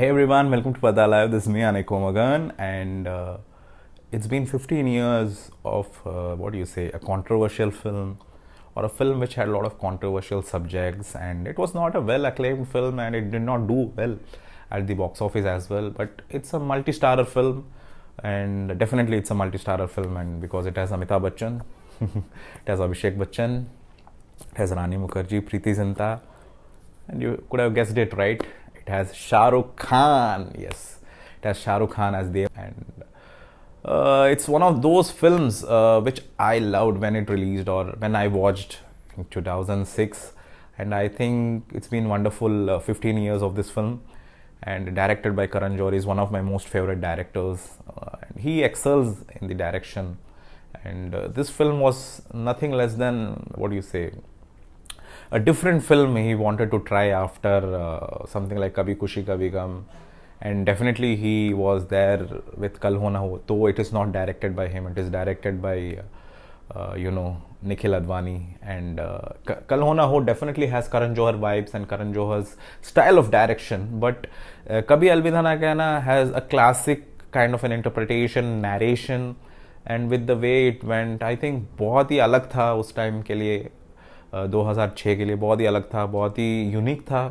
Hey everyone, welcome to PARDAAH Live. This is me, Anai Komagan, and it's been 15 years of a controversial film, or a film which had a lot of controversial subjects, and it was not a well acclaimed film, and it did not do well at the box office as well. But it's a multi-starrer film, and definitely it's a multi-starrer film, and because it has Amitabh Bachchan, it has Abhishek Bachchan, it has Rani, Mukherji, Preity, Zinta, and you could have guessed it right. It has Rukh Khan. Yes, it has Rukh Khan as the and it's one of those films which I loved when it released or when I watched in 2006, and I think it's been wonderful 15 years of this film. And directed by Karan Johar, is one of my most favorite directors. And he excels in the direction, and this film was nothing less than a different film he wanted to try after something like Kabhi Khushi Kabhi Gum, and definitely he was there with Kal Ho Na Ho, though it is not directed by him, it is directed by Nikhil Advani, and Kal Ho Na Ho definitely has Karan Johar vibes and Karan Johar's style of direction, but Kabhi Alvida Naa Kehna has a classic kind of an interpretation, narration, and with the way it went, I think बहुत ही अलग था उस time के लिए, 2006 के लिए बहुत ही अलग था, बहुत ही यूनिक था,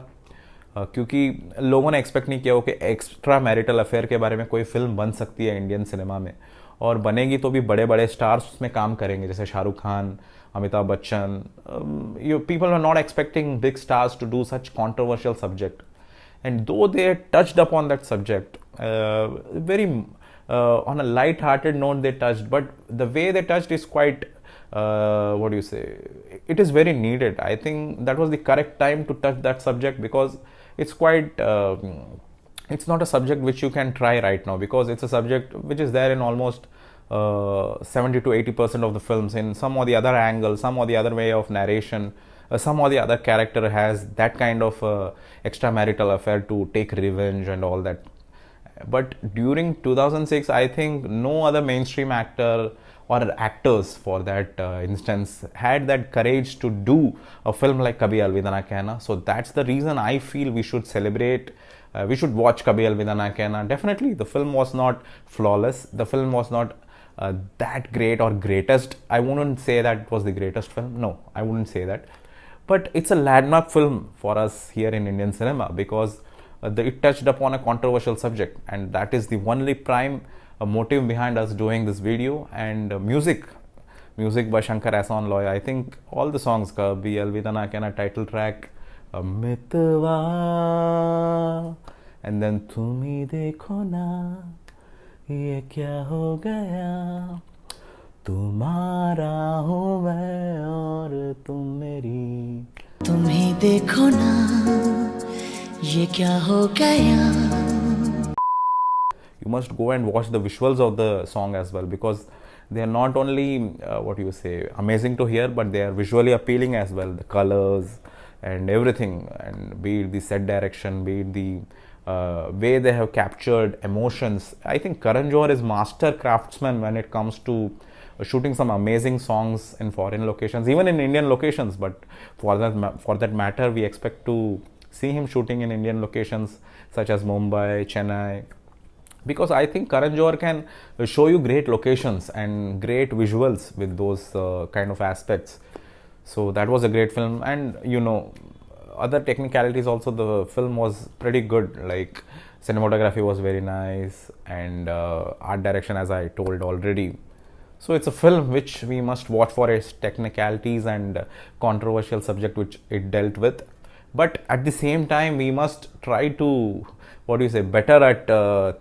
क्योंकि लोगों ने एक्सपेक्ट नहीं किया हो कि एक्स्ट्रा मैरिटल अफेयर के बारे में कोई फिल्म बन सकती है इंडियन सिनेमा में, और बनेगी तो भी बड़े बड़े स्टार्स उसमें काम करेंगे, जैसे Shahrukh Khan, Amitabh Bachchan. People are not expecting big stars to do such controversial subject, and though they touched upon that subject very on a light-hearted note they touched, but the way they touched is quite it is very needed. I think that was the correct time to touch that subject, because it's quite it's not a subject which you can try right now, because it's a subject which is there in almost 70 to 80% of the films, in some or the other angle, some or the other way of narration, some or the other character has that kind of extramarital affair to take revenge and all that. But during 2006, I think no other mainstream actor or actors for that instance had that courage to do a film like Kabhi Alvida Naa Kehna. So that's the reason I feel we should celebrate, we should watch Kabhi Alvida Naa Kehna. Definitely the film was not flawless, the film was not that great or greatest. I wouldn't say that it was the greatest film, no, I wouldn't say that, but it's a landmark film for us here in Indian cinema, because it touched upon a controversial subject, and that is the only prime motive behind us doing this video. And music by Shankar-Ehsaan-Loy. I think all the songs, Kabhi Alvida Naa Kehna title track, Amitabh, and then तुम ही देखो ना ये क्या हो गया, तुम्हारा हूँ मैं और तुम मेरी, तुम ही देखो ना ये क्या हो गया. You must go and watch the visuals of the song as well, because they are not only amazing to hear, but they are visually appealing as well. The colors and everything, and be it the set direction, be it the way they have captured emotions. I think Karan Johar is master craftsman when it comes to shooting some amazing songs in foreign locations, even in Indian locations, but for that matter we expect to see him shooting in Indian locations such as Mumbai, Chennai, because I think Karan Johar can show you great locations and great visuals with those kind of aspects. So that was a great film, and other technicalities also, the film was pretty good, like cinematography was very nice, and art direction, as I told already. So it's a film which we must watch for its technicalities and controversial subject which it dealt with, but at the same time we must try to better at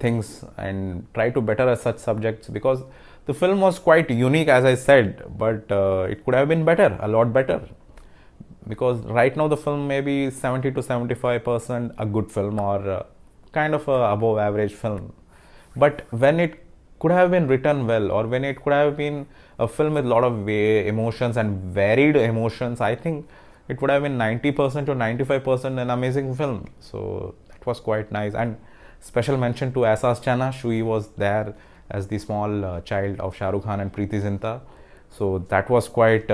things and try to better at such subjects, because the film was quite unique, as I said, but it could have been better, a lot better, because right now the film may be 70 to 75% a good film, or kind of a above average film, but when it could have been written well, or when it could have been a film with a lot of emotions and varied emotions, I think it would have been 90% to 95% an amazing film. So it was quite nice, and special mention to Asa's Chana. She was there as the small child of Shah Rukh Khan and Preity Zinta. So that was quite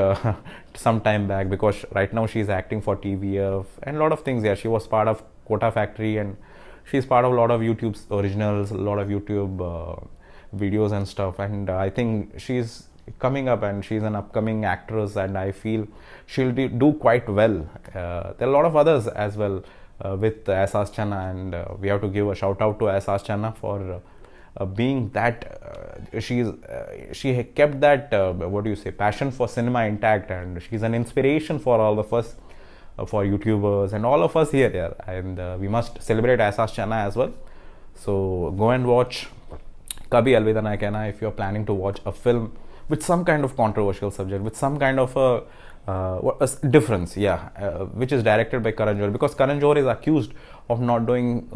some time back, because right now she is acting for TVF and a lot of things. Yeah, she was part of Kota Factory, and she's part of a lot of YouTube's originals, a lot of YouTube videos and stuff, and I think she's coming up and she's an upcoming actress, and I feel she'll do quite well. There are a lot of others as well with Ehsaas Channa, and we have to give a shout out to Ehsaas Channa for being that she kept that passion for cinema intact, and she's an inspiration for all of us, for YouTubers and all of us here, yeah. And we must celebrate Ehsaas Channa as well. So go and watch Kabhi Alvida Naa Kehna if you're planning to watch a film with some kind of controversial subject, with some kind of a difference, which is directed by Karan Johar, because Karan Johar is accused of not doing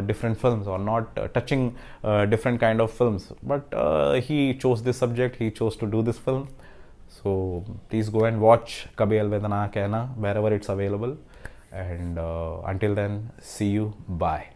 different films or not touching different kind of films, but he chose this subject, he chose to do this film. So please go and watch Kabhi Alvida Naa Kehna wherever it's available, and until then, see you, bye.